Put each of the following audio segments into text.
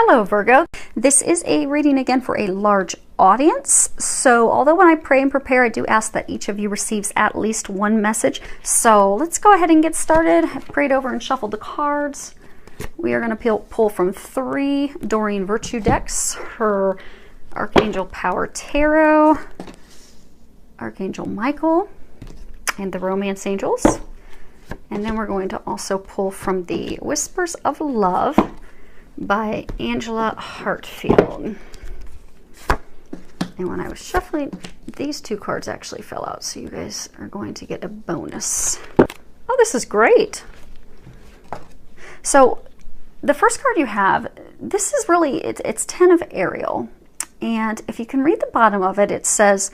Hello Virgo, this is a reading again for a large audience. So although when I pray and prepare, I do ask that each of you receives at least one message. So let's go ahead and get started. I've prayed over and shuffled the cards. We are going to pull from 3 Doreen Virtue decks, her Archangel Power Tarot, Archangel Michael, and the Romance Angels. And then we're going to also pull from the Whispers of Love by Angela Hartfield. And when I was shuffling, these 2 cards actually fell out, so you guys are going to get a bonus. Oh, this is great. So the first card you have, this is really, it's 10 of Ariel. And if you can read the bottom of it, it says,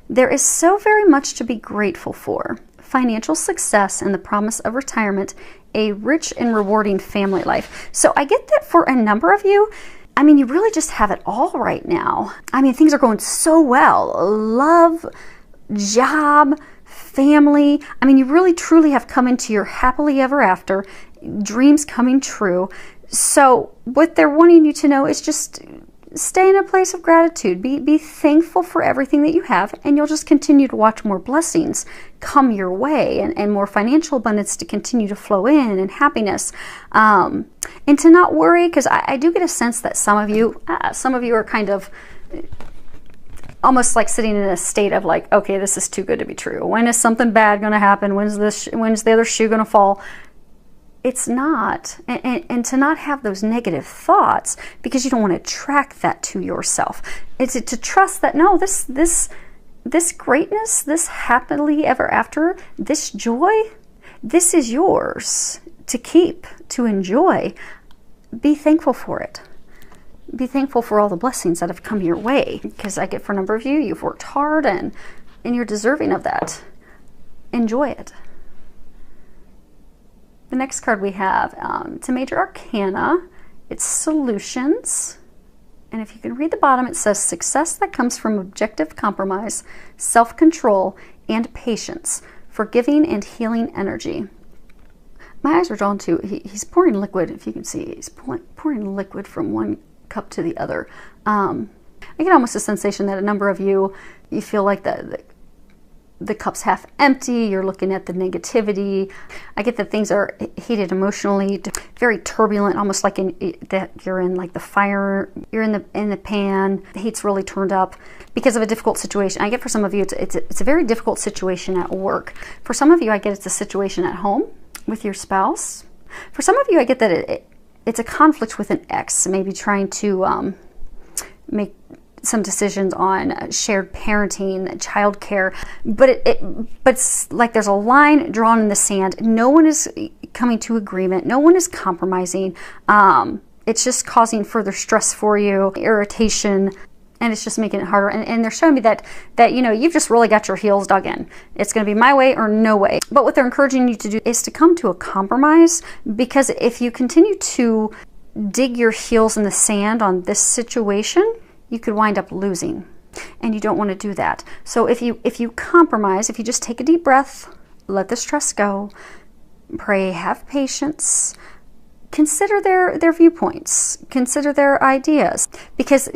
there is so very much to be grateful for. Financial success and the promise of retirement, a rich and rewarding family life. So I get that for a number of you. I mean, you really just have it all right now. I mean, things are going so well. Love, job, family. I mean, you really truly have come into your happily ever after, dreams coming true. So what they're wanting you to know is just stay in a place of gratitude. Be thankful for everything that you have, and you'll just continue to watch more blessings come your way and more financial abundance to continue to flow in, and happiness. And to not worry, because I do get a sense that some of you are kind of almost like sitting in a state of like, okay, this is too good to be true. When is something bad going to happen? When's the other shoe going to fall? It's not, and to not have those negative thoughts, because you don't want to attract that to yourself. It's to trust that, no, this greatness, this happily ever after, this joy, this is yours to keep, to enjoy. Be thankful for it. Be thankful for all the blessings that have come your way, because I get for a number of you, you've worked hard and you're deserving of that. Enjoy it. The next card we have, it's a major arcana. It's solutions. And if you can read the bottom, it says success that comes from objective compromise, self-control, and patience, forgiving and healing energy. My eyes are drawn to, he's pouring liquid, if you can see, he's pouring liquid from one cup to the other. I get almost a sensation that a number of you feel like the cup's half empty, you're looking at the negativity. I get that things are heated emotionally, very turbulent, almost like that you're in like the fire, you're in the pan, the heat's really turned up because of a difficult situation. I get for some of you, it's a very difficult situation at work. For some of you, I get it's a situation at home with your spouse. For some of you, I get that it's a conflict with an ex, maybe trying to make some decisions on shared parenting, childcare, but it's like there's a line drawn in the sand. No one is coming to agreement. No one is compromising. It's just causing further stress for you, irritation, and it's just making it harder. And they're showing me that you know, you've just really got your heels dug in. It's going to be my way or no way. But what they're encouraging you to do is to come to a compromise, because if you continue to dig your heels in the sand on this situation, you could wind up losing, and you don't want to do that. So if you compromise, if you just take a deep breath, let the stress go, pray, have patience, consider their viewpoints, consider their ideas, because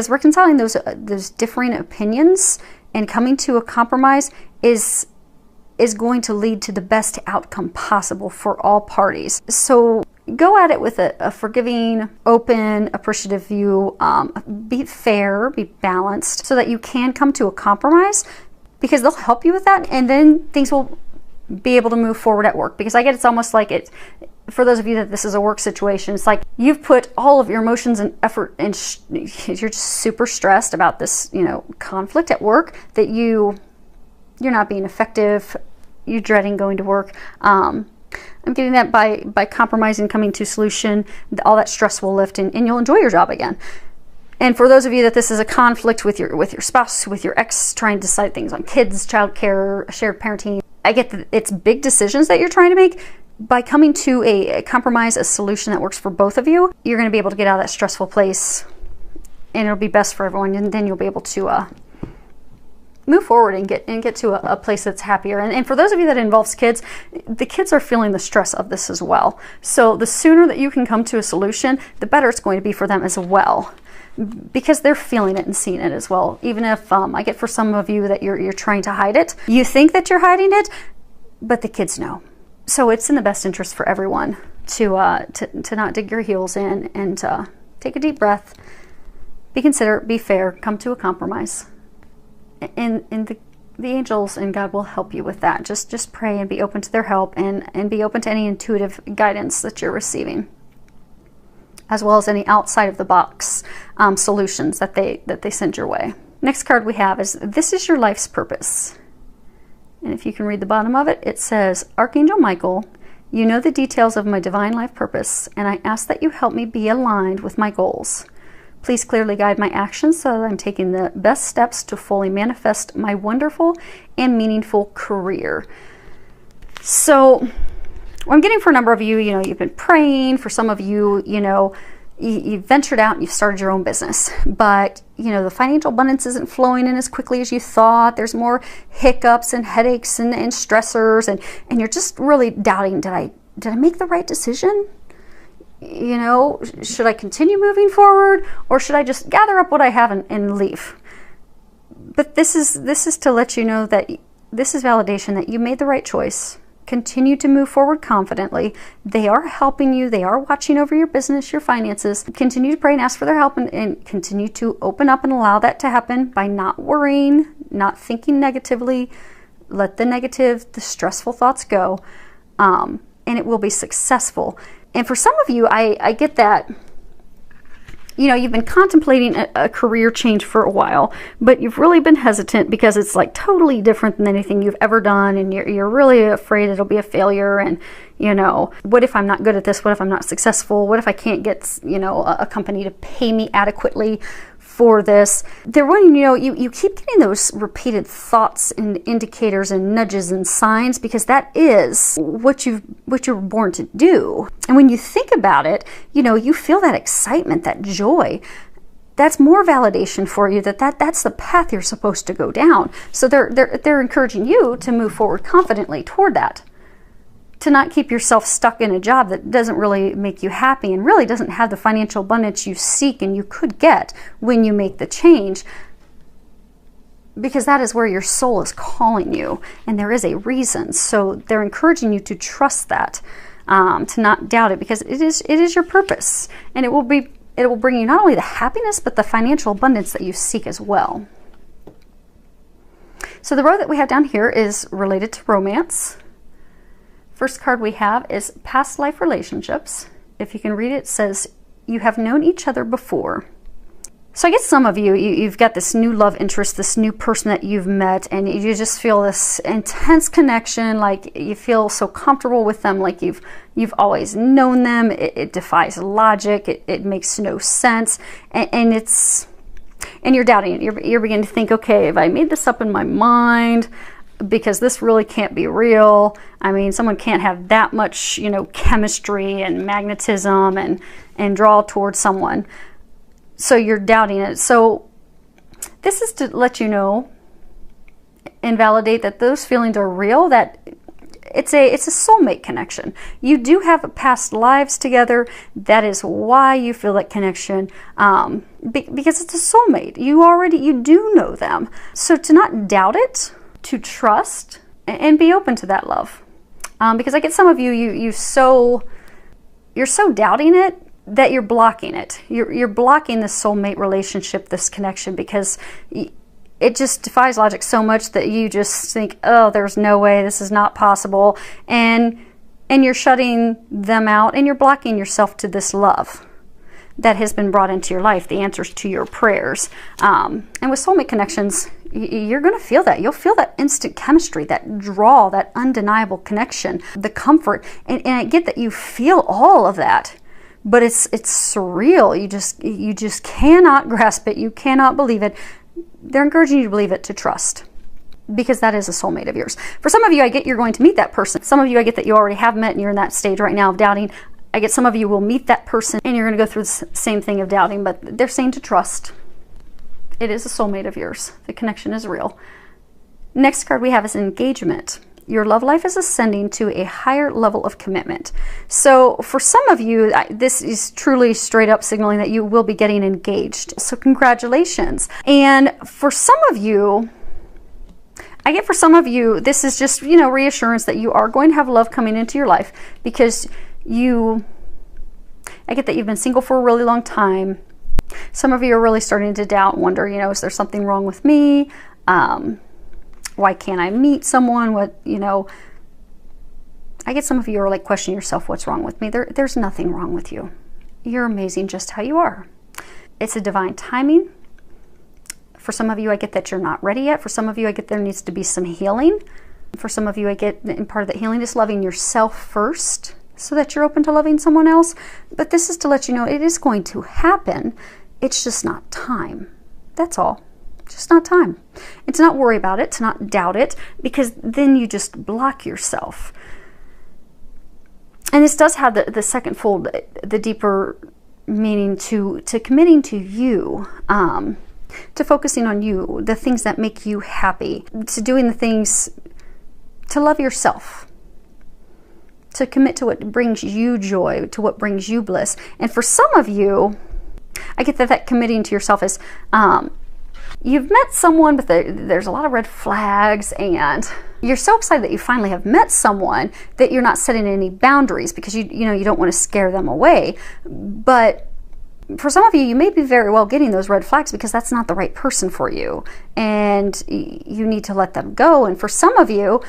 reconciling those differing opinions and coming to a compromise is going to lead to the best outcome possible for all parties. So go at it with a forgiving, open, appreciative view. Be fair, be balanced, so that you can come to a compromise, because they'll help you with that, and then things will be able to move forward at work. Because I get it's almost like it, for those of you that this is a work situation, it's like you've put all of your emotions and effort, and you're just super stressed about this, you know, conflict at work, that you're not being effective, you're dreading going to work. I'm getting that by compromising, coming to solution, all that stress will lift, and you'll enjoy your job again. And for those of you that this is a conflict with your spouse, with your ex, trying to decide things on kids, childcare, shared parenting, I get that it's big decisions that you're trying to make. By coming to a compromise, a solution that works for both of you, you're going to be able to get out of that stressful place, and it'll be best for everyone, and then you'll be able to move forward and get to a place that's happier. And for those of you that involves kids, the kids are feeling the stress of this as well. So the sooner that you can come to a solution, the better it's going to be for them as well, because they're feeling it and seeing it as well. Even if I get for some of you that you're trying to hide it, you think that you're hiding it, but the kids know. So it's in the best interest for everyone to not dig your heels in, and take a deep breath, be considerate, be fair, come to a compromise. And the angels and God will help you with that. Just pray and be open to their help, and be open to any intuitive guidance that you're receiving, as well as any outside of the box solutions that they send your way. Next card we have is, this is your life's purpose. And if you can read the bottom of it, it says, Archangel Michael, you know the details of my divine life purpose, and I ask that you help me be aligned with my goals. Please clearly guide my actions so that I'm taking the best steps to fully manifest my wonderful and meaningful career. So what I'm getting for a number of you, you've been praying. For some of you, you've ventured out and you've started your own business, but the financial abundance isn't flowing in as quickly as you thought. There's more hiccups and headaches and stressors, and you're just really doubting, did I make the right decision? Should I continue moving forward, or should I just gather up what I have and leave? But this is to let you know that this is validation that you made the right choice. Continue to move forward confidently. They are helping you. They are watching over your business, your finances. Continue to pray and ask for their help, and continue to open up and allow that to happen by not worrying, not thinking negatively. Let the stressful thoughts go, and it will be successful. And for some of you, I get that, you've been contemplating a career change for a while, but you've really been hesitant because it's like totally different than anything you've ever done, and you're really afraid it'll be a failure. And what if I'm not good at this? What if I'm not successful? What if I can't get a company to pay me adequately for this? They're wanting you keep getting those repeated thoughts and indicators and nudges and signs, because that is what you're born to do. And when you think about it, you feel that excitement, that joy. That's more validation for you that's the path you're supposed to go down. So they're encouraging you to move forward confidently toward that, to not keep yourself stuck in a job that doesn't really make you happy and really doesn't have the financial abundance you seek and you could get when you make the change, because that is where your soul is calling you, and there is a reason. So they're encouraging you to trust that, to not doubt it, because it is your purpose, and it will bring you not only the happiness but the financial abundance that you seek as well. So the row that we have down here is related to romance. First card we have is past life relationships. If you can read it, it says, you have known each other before. So I guess some of you've got this new love interest, this new person that you've met, and you just feel this intense connection, like you feel so comfortable with them, like you've always known them. It defies logic. It makes no sense. And you're doubting it. You're beginning to think, okay, have I made this up in my mind? Because this really can't be real. I mean, someone can't have that much, chemistry and magnetism and draw towards someone. So you're doubting it. So this is to let you know and validate that those feelings are real, that it's a soulmate connection. You do have past lives together. That is why you feel that connection, because it's a soulmate. You do know them. So to not doubt it, to trust and be open to that love, because I get some of you're so doubting it that you're blocking it. You're blocking this soulmate relationship, this connection, because it just defies logic so much that you just think, oh, there's no way, this is not possible, and you're shutting them out, and you're blocking yourself to this love that has been brought into your life, the answers to your prayers. And with soulmate connections, you're going to feel that. You'll feel that instant chemistry, that draw, that undeniable connection, the comfort. And I get that you feel all of that, but it's surreal. You just cannot grasp it. You cannot believe it. They're encouraging you to believe it, to trust, because that is a soulmate of yours. For some of you, I get you're going to meet that person. Some of you, I get that you already have met and you're in that stage right now of doubting. I get some of you will meet that person and you're going to go through the same thing of doubting, but they're saying to trust. It is a soulmate of yours. The connection is real. Next card we have is engagement. Your love life is ascending to a higher level of commitment. So for some of you, this is truly straight up signaling that you will be getting engaged. So congratulations. And for some of you, I get for some of you, this is just, you know, reassurance that you are going to have love coming into your life, because I get that you've been single for a really long time. Some of you are really starting to doubt and wonder, you know, is there something wrong with me? Why can't I meet someone? What, you know, I get some of you are like questioning yourself, what's wrong with me? There's nothing wrong with you. You're amazing just how you are. It's a divine timing. For some of you, I get that you're not ready yet. For some of you, I get there needs to be some healing. For some of you, I get, and part of that healing is loving yourself first so that you're open to loving someone else. But this is to let you know it is going to happen. It's just not time. That's all. Just not time. And to not worry about it, to not doubt it, because then you just block yourself. And this does have the second fold, the deeper meaning to committing to you, to focusing on you, the things that make you happy, to doing the things, to love yourself, to commit to what brings you joy, to what brings you bliss. And for some of you, I get that committing to yourself is, you've met someone, but there's a lot of red flags, and you're so excited that you finally have met someone that you're not setting any boundaries because you know you don't want to scare them away. But for some of you, you may be very well getting those red flags because that's not the right person for you, and you need to let them go. And for some of you,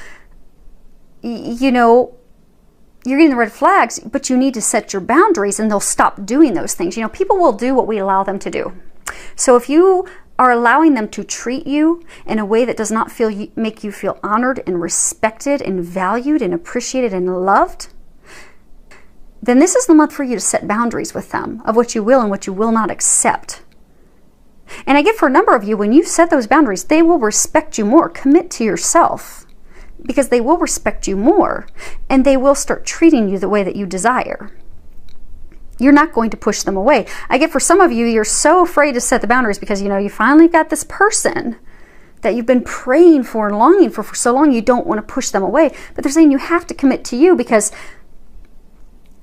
you know, you're getting the red flags, but you need to set your boundaries, and they'll stop doing those things. You know, people will do what we allow them to do. So if you are allowing them to treat you in a way that does not make you feel honored and respected and valued and appreciated and loved, then this is the month for you to set boundaries with them of what you will and what you will not accept. And I get for a number of you, when you set those boundaries, they will respect you more. Commit to yourself, because they will respect you more, and they will start treating you the way that you desire. You're not going to push them away. I get for some of you, you're so afraid to set the boundaries because, you know, you finally got this person that you've been praying for and longing for so long, you don't want to push them away. But they're saying you have to commit to you, because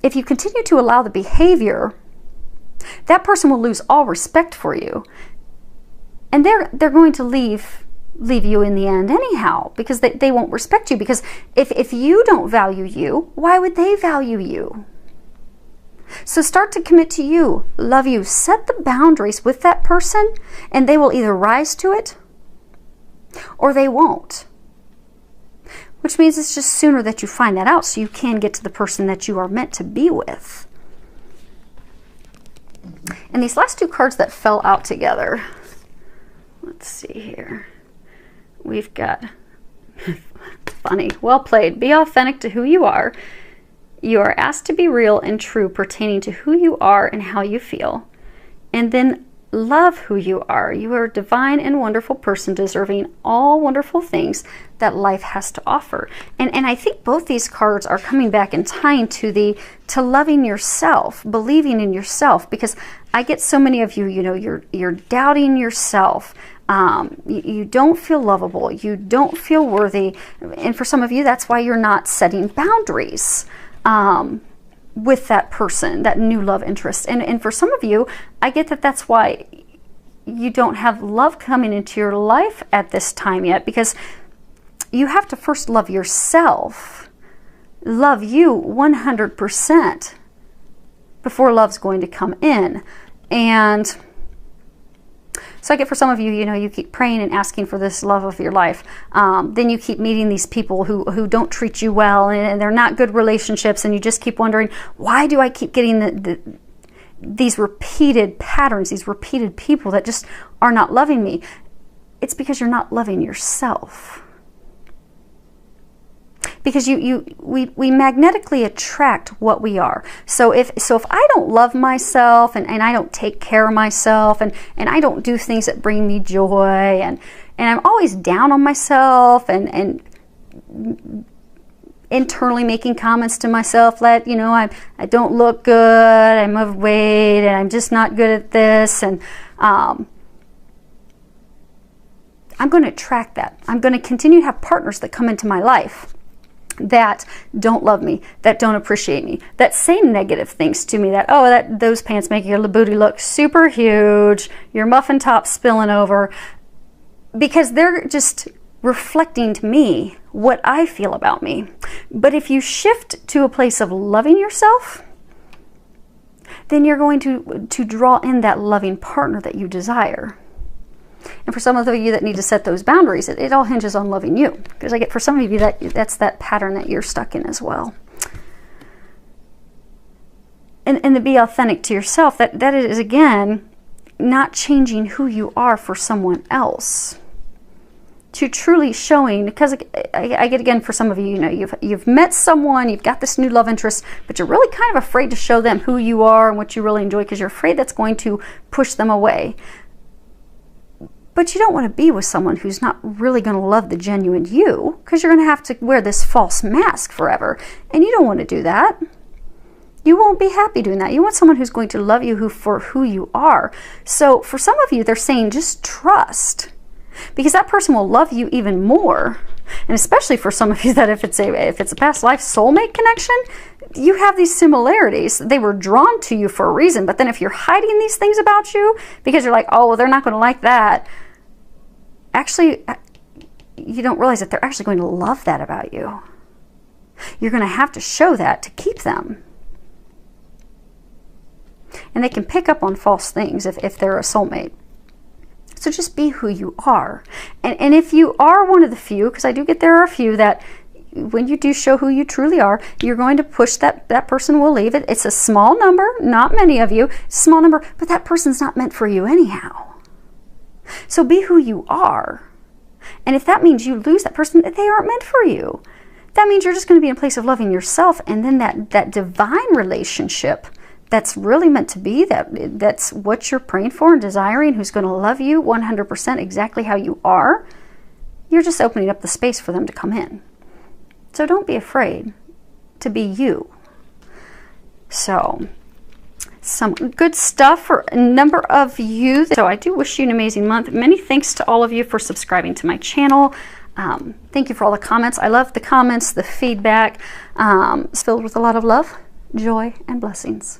if you continue to allow the behavior, that person will lose all respect for you. And they're going to leave you in the end anyhow, because they won't respect you. Because if you don't value you, why would they value you? So start to commit to you, love you, set the boundaries with that person, and they will either rise to it or they won't. Which means it's just sooner that you find that out so you can get to the person that you are meant to be with. And these last two cards that fell out together, let's see here. We've got, funny, well played, be authentic to who you are. You are asked to be real and true pertaining to who you are and how you feel. And then love who you are. You are a divine and wonderful person deserving all wonderful things that life has to offer. And I think both these cards are coming back and tying to loving yourself, believing in yourself, because I get so many of you, you know, you're doubting yourself. You don't feel lovable. You don't feel worthy. And for some of you, that's why you're not setting boundaries with that person, that new love interest. And for some of you, I get that that's why you don't have love coming into your life at this time yet, because you have to first love yourself, love you 100% before love's going to come in. And so I get for some of you, you know, you keep praying and asking for this love of your life. Then you keep meeting these people who don't treat you well, and they're not good relationships, and you just keep wondering, why do I keep getting these repeated patterns, these repeated people that just are not loving me? It's because you're not loving yourself. Because we magnetically attract what we are. So if I don't love myself, and I don't take care of myself, and I don't do things that bring me joy, and I'm always down on myself, and internally making comments to myself that, you know, I don't look good, I'm overweight, and I'm just not good at this, and I'm going to attract that. I'm going to continue to have partners that come into my life that don't love me, that don't appreciate me, that say negative things to me, that, oh, those pants make your booty look super huge, your muffin top spilling over, because they're just reflecting to me what I feel about me. But if you shift to a place of loving yourself, then you're going to draw in that loving partner that you desire. And for some of you that need to set those boundaries, it all hinges on loving you. Because I get for some of you that's that pattern that you're stuck in as well. And to be authentic to yourself, that is, again, not changing who you are for someone else. To truly showing, because I get, again, for some of you, you know, you've met someone, you've got this new love interest, but you're really kind of afraid to show them who you are and what you really enjoy, because you're afraid that's going to push them away. But you don't want to be with someone who's not really going to love the genuine you, because you're going to have to wear this false mask forever. And you don't want to do that. You won't be happy doing that. You want someone who's going to love you for who you are. So for some of you, they're saying just trust, because that person will love you even more. And especially for some of you that if it's a past life soulmate connection, you have these similarities. They were drawn to you for a reason. But then if you're hiding these things about you because you're like, oh, well, they're not going to like that, actually, you don't realize that they're actually going to love that about you. You're going to have to show that to keep them. And they can pick up on false things if they're a soulmate. So just be who you are. And if you are one of the few, because I do get there are a few that when you do show who you truly are, you're going to push that person will leave it. It's a small number, not many of you, small number, but that person's not meant for you anyhow. So be who you are. And if that means you lose that person, they aren't meant for you. That means you're just going to be in a place of loving yourself, and then that divine relationship that's really meant to be, that's what you're praying for and desiring, who's going to love you 100% exactly how you are, you're just opening up the space for them to come in. So don't be afraid to be you. So some good stuff for a number of you. So I do wish you an amazing month. Many thanks to all of you for subscribing to my channel. Thank you for all the comments. I love the comments, the feedback. It's filled with a lot of love, joy, and blessings.